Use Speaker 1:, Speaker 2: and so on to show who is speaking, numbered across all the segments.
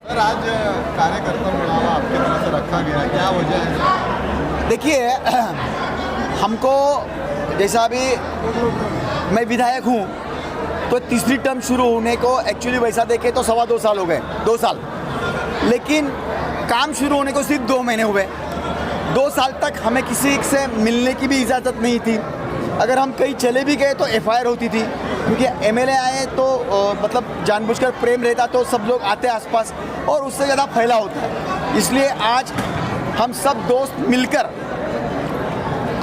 Speaker 1: Sir, आज कार्यकर्ता मेळावा आपकी तरफ से रखा गया है, क्या वजह है?
Speaker 2: देखिए, हमको जैसा अभी मैं विधायक हूँ तो तीसरी टर्म शुरू होने को एक्चुअली वैसा देखे तो 2.25 साल हो गए, 2 साल, लेकिन काम शुरू होने को सिर्फ 2 महीने हुए। 2 साल तक हमें किसी से मिलने की भी इजाज़त नहीं थी। अगर हम कहीं चले भी गए तो एफआईआर होती थी, क्योंकि एमएलए आए तो मतलब जानबूझकर प्रेम रहता तो सब लोग आते आसपास और उससे ज़्यादा फैला होता है। इसलिए आज हम सब दोस्त मिलकर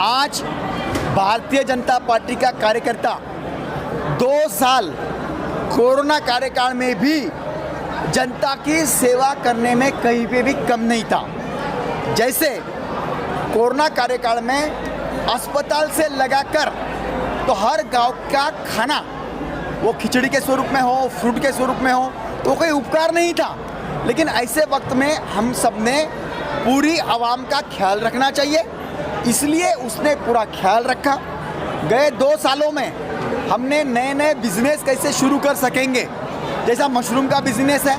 Speaker 2: आज भारतीय जनता पार्टी का कार्यकर्ता 2 साल कोरोना कार्यकाल में भी जनता की सेवा करने में कहीं पे भी कम नहीं था। जैसे कोरोना कार्यकाल में अस्पताल से लगाकर तो हर गांव का खाना, वो खिचड़ी के स्वरूप में हो, फ्रूट के स्वरूप में हो, तो कोई उपकार नहीं था। लेकिन ऐसे वक्त में हम सब ने पूरी आवाम का ख्याल रखना चाहिए, इसलिए उसने पूरा ख्याल रखा। गए 2 सालों में हमने नए नए बिजनेस कैसे शुरू कर सकेंगे, जैसा मशरूम का बिजनेस है,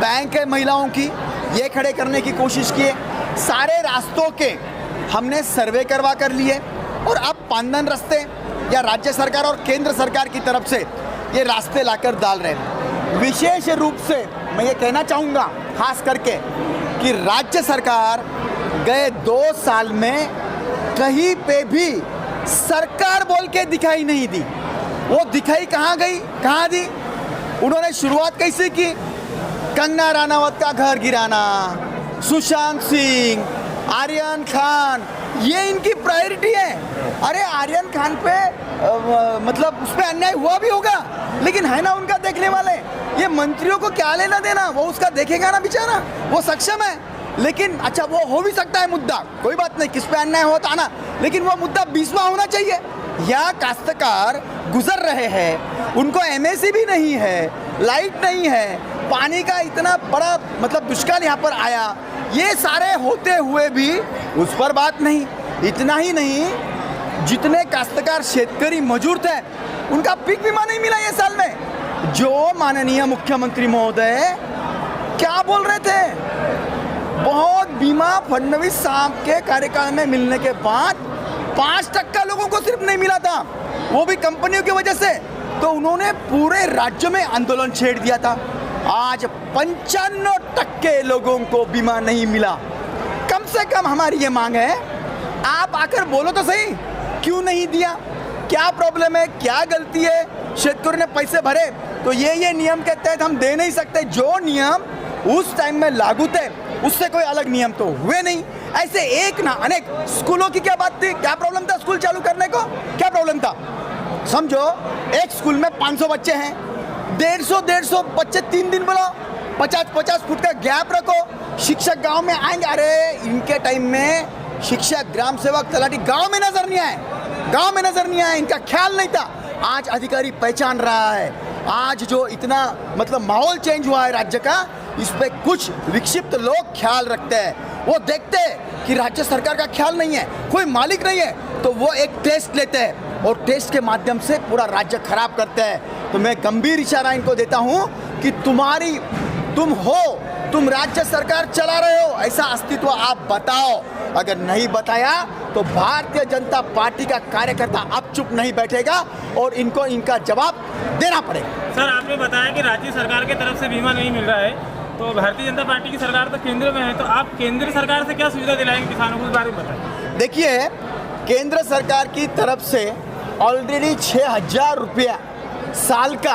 Speaker 2: बैंक है महिलाओं की, ये खड़े करने की कोशिश किए। सारे रास्तों के हमने सर्वे करवा कर लिए और अब पांदन रास्ते या राज्य सरकार और केंद्र सरकार की तरफ से ये रास्ते लाकर डाल रहे हैं। विशेष रूप से मैं ये कहना चाहूँगा खास करके कि राज्य सरकार गए 2 साल में कहीं पे भी सरकार बोल के दिखाई नहीं दी। वो दिखाई कहाँ गई, कहाँ दी? उन्होंने शुरुआत कैसे की? कंगना रनावत का घर गिराना, सुशांत सिंह, आर्यन खान, ये इनकी प्रायोरिटी है। अरे आर्यन खान पे मतलब उस पर अन्याय हुआ भी होगा, लेकिन है ना उनका देखने वाले। ये मंत्रियों को क्या लेना देना, वो उसका देखेगा ना बेचारा, वो सक्षम है। लेकिन अच्छा, वो हो भी सकता है मुद्दा, कोई बात नहीं, किस पे अन्याय होता ना, लेकिन वो मुद्दा 20वां होना चाहिए। या काश्तकार गुजर रहे हैं, उनको एमएससी भी नहीं है, लाइट नहीं है, पानी का इतना बड़ा मतलब दुष्काल यहाँ पर आया, ये सारे होते हुए भी उस पर बात नहीं। इतना ही नहीं, जितने काश्तकार शेतकरी मजदूर थे उनका पीक बीमा नहीं मिला ये साल में। जो माननीय मुख्यमंत्री महोदय क्या बोल रहे थे, बहुत बीमा फडणवीस साहब के कार्यकाल में मिलने के बाद 5% लोगों को सिर्फ नहीं मिला था, वो भी कंपनियों की वजह से। तो उन्होंने पूरे राज्य में आंदोलन छेड़ दिया था। आज 95% लोगों को बीमा नहीं मिला। कम से कम हमारी ये मांग है, आप आकर बोलो तो सही, क्यों नहीं दिया, क्या प्रॉब्लम है, क्या गलती है? शेतकरी ने पैसे भरे तो ये नियम के तहत हम दे नहीं सकते। जो नियम उस टाइम में लागू थे उससे कोई अलग नियम तो हुए नहीं। ऐसे एक ना अनेक। स्कूलों की क्या बात थी, क्या प्रॉब्लम था स्कूल चालू करने को, क्या प्रॉब्लम था? समझो एक स्कूल में 500 बच्चे हैं, 150 बच्चे 3 दिन बोलो, 50 फुट का गैप रखो, शिक्षक गांव में आएंगे। अरे इनके टाइम में शिक्षक, ग्राम सेवक, तलाटी गांव में नजर नहीं आए, इनका ख्याल नहीं था। आज अधिकारी पहचान रहा है। आज जो इतना मतलब माहौल चेंज हुआ है राज्य का, इस पे कुछ विक्षिप्त लोग ख्याल रखते हैं। वो देखते हैं कि राज्य सरकार का ख्याल नहीं है, कोई मालिक नहीं है, तो वो एक टेस्ट लेते हैं और टेस्ट के माध्यम से पूरा राज्य खराब करते हैं। तो मैं गंभीर इशारा इनको देता हूँ कि तुम राज्य सरकार चला रहे हो, ऐसा अस्तित्व आप बताओ। अगर नहीं बताया तो भारतीय जनता पार्टी का कार्यकर्ता अब चुप नहीं बैठेगा और इनको इनका जवाब देना पड़ेगा।
Speaker 3: सर, आपने बताया कि राज्य सरकार की तरफ से बीमा नहीं मिल रहा है, तो भारतीय जनता पार्टी की सरकार तो केंद्र में है, तो आप केंद्र सरकार से क्या सुविधा दिलाएंगे किसानों को, उस बारे में बताएं।
Speaker 2: देखिए, केंद्र सरकार की तरफ से ऑलरेडी 6000 रुपया साल का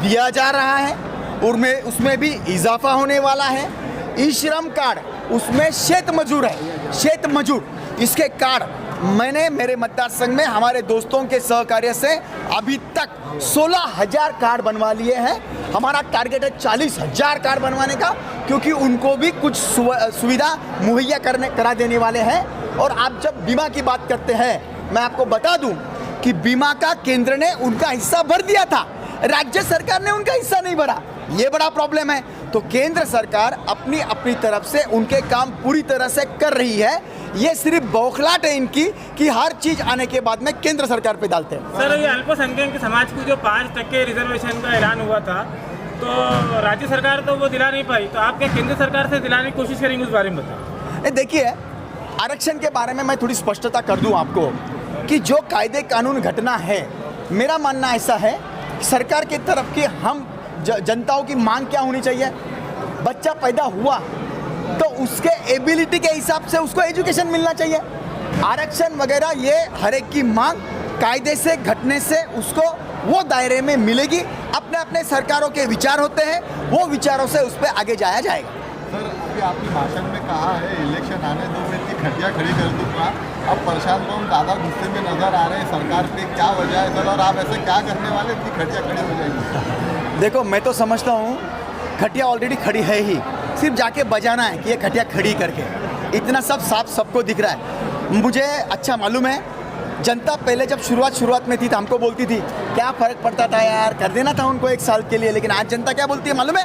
Speaker 2: दिया जा रहा है, उसमें भी इजाफा होने वाला है। ई श्रम कार्ड, उसमें शेत मजदूर, इसके कार्ड मैंने मेरे मतदार संघ में हमारे दोस्तों के सहकार्य से अभी तक 16,000 कार्ड बनवा लिए हैं। हमारा टारगेट है 40,000 कार्ड बनवाने का, क्योंकि उनको भी कुछ सुविधा मुहैया करा देने वाले हैं। और आप जब बीमा की बात करते हैं, मैं आपको बता दूं कि बीमा का केंद्र ने उनका हिस्सा भर दिया था, राज्य सरकार ने उनका हिस्सा नहीं भरा। ये बड़ा प्रॉब्लम है। तो केंद्र सरकार अपनी तरफ से उनके काम पूरी तरह से कर रही है। ये सिर्फ बौखलाहट है इनकी कि हर चीज आने के बाद में केंद्र सरकार पे डालते हैं।
Speaker 3: सर, ये अल्पसंख्यक समाज की जो 5% रिजर्वेशन का ऐलान हुआ था, तो राज्य सरकार तो वो दिला नहीं पाई, तो आप क्या केंद्र सरकार से दिलाने की कोशिश करेंगे, उस बारे में बताएं।
Speaker 2: देखिए, आरक्षण के बारे में मैं थोड़ी स्पष्टता कर दूं आपको कि जो कायदे कानून घटना है, मेरा मानना ऐसा है सरकार की तरफ की हम जनताओं की मांग क्या होनी चाहिए। बच्चा पैदा हुआ तो उसके एबिलिटी के हिसाब से उसको एजुकेशन मिलना चाहिए। आरक्षण वगैरह ये हर एक की मांग कायदे से घटने से उसको वो दायरे में मिलेगी। अपने अपने सरकारों के विचार होते हैं, वो विचारों से उस पर आगे जाया जाएगा।
Speaker 1: सर, अभी आपने भाषण में कहा है इलेक्शन आने दो, मैं इतनी खटिया खड़ी कर दूँगा। अब प्रशांत लोग ज़्यादा गुस्से में नजर आ रहे हैं सरकार पे, क्या वजह है सर? और आप ऐसे क्या करने वाले, इतनी खटिया खड़ी हो जाएगी?
Speaker 2: देखो, मैं तो समझता हूँ खटिया ऑलरेडी खड़ी है ही, सिर्फ जाके बजाना है कि ये खटिया खड़ी करके। इतना सब साफ सबको दिख रहा है। मुझे अच्छा मालूम है, जनता पहले जब शुरुआत में थी तो हमको बोलती थी क्या फ़र्क पड़ता था यार, कर देना था उनको 1 साल के लिए। लेकिन आज जनता क्या बोलती है मालूम है?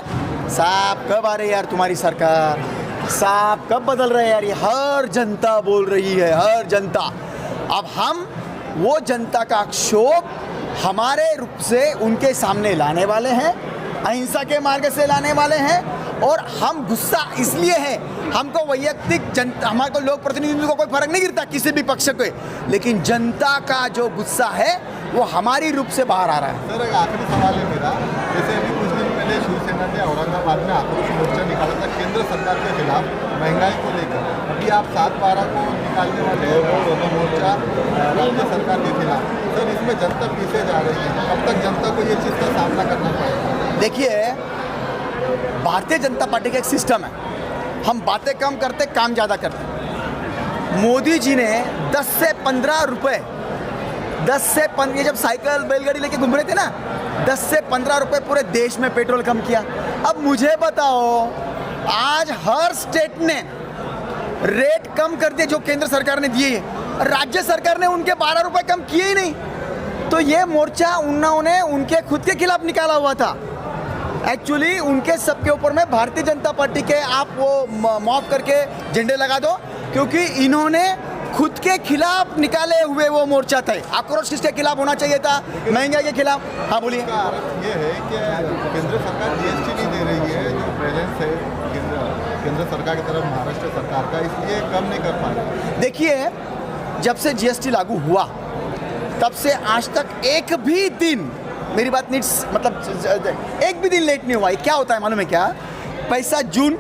Speaker 2: साहब कब आ रहे यार तुम्हारी सरकार, साहब कब बदल रहे यार। ये हर जनता बोल रही है, हर जनता। अब हम वो जनता का क्षोभ हमारे रूप से उनके सामने लाने वाले हैं, अहिंसा के मार्ग से लाने वाले हैं। और हम गुस्सा इसलिए है, हमको वैयक्तिक जनता, हमारे को लोक प्रतिनिधित्व को कोई फर्क नहीं गिरता किसी भी पक्ष को, लेकिन जनता का जो गुस्सा है वो हमारी रूप से बाहर आ रहा है।
Speaker 1: सर, एक आखिरी सवाल है मेरा। जैसे अभी कुछ दिन पहले शिवसेना ने औरंगाबाद में आक्रोश मोर्चा निकाला था केंद्र सरकार के खिलाफ महंगाई को लेकर। अभी आप 7/12 को निकालने वाले हैं मोर्चा राज्य सरकार के खिलाफ। सर, इसमें जनता पीछे जा रही है, कब तक जनता को ये चीज़ का सामना करना पड़ेगा?
Speaker 2: देखिए, भारतीय जनता पार्टी का एक सिस्टम है, हम बातें कम करते काम ज़्यादा करते। मोदी जी ने 10 से 15 रुपए, 10 से 15, ये जब साइकिल बैलगाड़ी लेके घूम रहे थे ना, 10 से 15 रुपए पूरे देश में पेट्रोल कम किया। अब मुझे बताओ, आज हर स्टेट ने रेट कम कर दिए जो केंद्र सरकार ने दिए, राज्य सरकार ने उनके 12 रुपए कम किए ही नहीं। तो ये मोर्चा उन्होंने उनके खुद के खिलाफ निकाला हुआ था। एक्चुअली उनके सबके ऊपर में भारतीय जनता पार्टी के आप वो मॉप करके झंडे लगा दो, क्योंकि इन्होंने खुद के खिलाफ निकाले हुए वो मोर्चा थे। आक्रोश किसके खिलाफ होना चाहिए था? महंगाई के खिलाफ। हाँ बोलिए।
Speaker 1: इसका आरोप ये है कि केंद्र सरकार जीएसटी नहीं दे रही है, जो बैलेंस है केंद्र सरकार की तरफ महाराष्ट्र सरकार का, इसलिए कम नहीं कर पा रहे।
Speaker 2: देखिए, जब से जीएसटी लागू हुआ तब से आज तक एक भी दिन, मेरी बात नीट, मतलब एक भी दिन लेट नहीं हुआ। क्या होता है मालूम है क्या? पैसा जून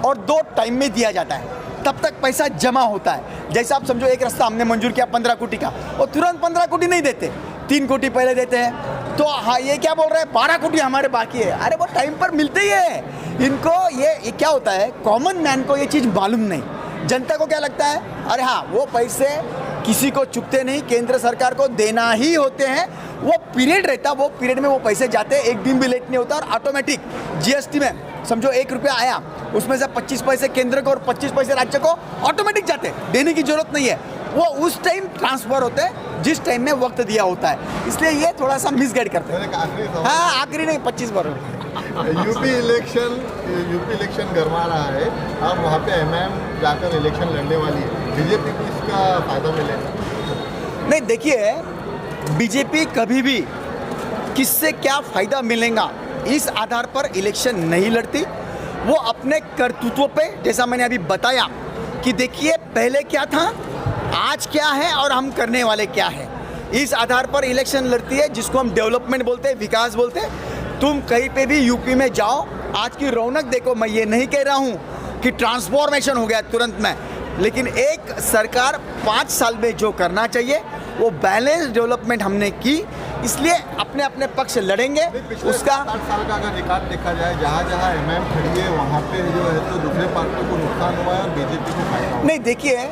Speaker 2: और 2 टाइम में दिया जाता है, तब तक पैसा जमा होता है। जैसे आप समझो, एक रास्ता हमने मंजूर किया 15 कोटी का, और तुरंत 15 कोटी नहीं देते, 3 कोटी पहले देते हैं। तो हाँ, ये क्या बोल रहे हैं 12 कोटी हमारे बाकी है। अरे वो टाइम पर मिलते ही है इनको। ये क्या होता है, कॉमन मैन को ये चीज़ मालूम नहीं। जनता को क्या लगता है, अरे हाँ वो पैसे किसी को चुकते नहीं, केंद्र सरकार को देना ही होते हैं। वो पीरियड रहता, वो पीरियड में वो पैसे जाते, एक दिन भी लेट नहीं होता। और ऑटोमेटिक जीएसटी में समझो 1 रुपया आया, उसमें से 25 पैसे केंद्र को और 25 पैसे राज्य को ऑटोमेटिक जाते, देने की जरूरत नहीं है। वो उस टाइम ट्रांसफर होते हैं जिस टाइम में वक्त दिया होता है। इसलिए ये थोड़ा सा मिसगाइड करते हैं। हाँ, आखिरी नहीं, 25 बार।
Speaker 1: यूपी इलेक्शन गरमा रहा है, अब वहाँ पे एमआईएम जाकर इलेक्शन लड़ने वाली है, बीजेपी को इसका फायदा मिलेगा?
Speaker 2: नहीं, देखिए, बीजेपी कभी भी किससे क्या फायदा मिलेगा इस आधार पर इलेक्शन नहीं लड़ती। वो अपने कर्तृत्व पे, जैसा मैंने अभी बताया कि देखिए पहले क्या था, आज क्या है और हम करने वाले क्या है, इस आधार पर इलेक्शन लड़ती है, जिसको हम डेवलपमेंट बोलते हैं, विकास बोलते हैं। तुम कहीं पे भी यूपी में जाओ, आज की रौनक देखो। मैं ये नहीं कह रहा हूँ कि ट्रांसफॉर्मेशन हो गया तुरंत में, लेकिन एक सरकार 5 साल में जो करना चाहिए वो बैलेंस डेवलपमेंट हमने की, इसलिए अपने अपने पक्ष लड़ेंगे। उसका
Speaker 1: 8 साल का अगर रिकॉर्ड देखा जाए, जहाँ जहाँ एमआईएम खड़ी है वहाँ पे जो है तो दूसरे पार्टियों को नुकसान हुआ है और बीजेपी को फायदा हुआ।
Speaker 2: नहीं, देखिए,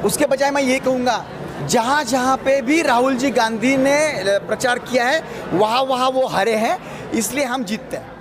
Speaker 2: उसके बजाय मैं ये कहूँगा, जहाँ जहाँ पे भी राहुल जी गांधी ने प्रचार किया है वहाँ वहाँ वो हारे हैं, इसलिए हम जीतते हैं।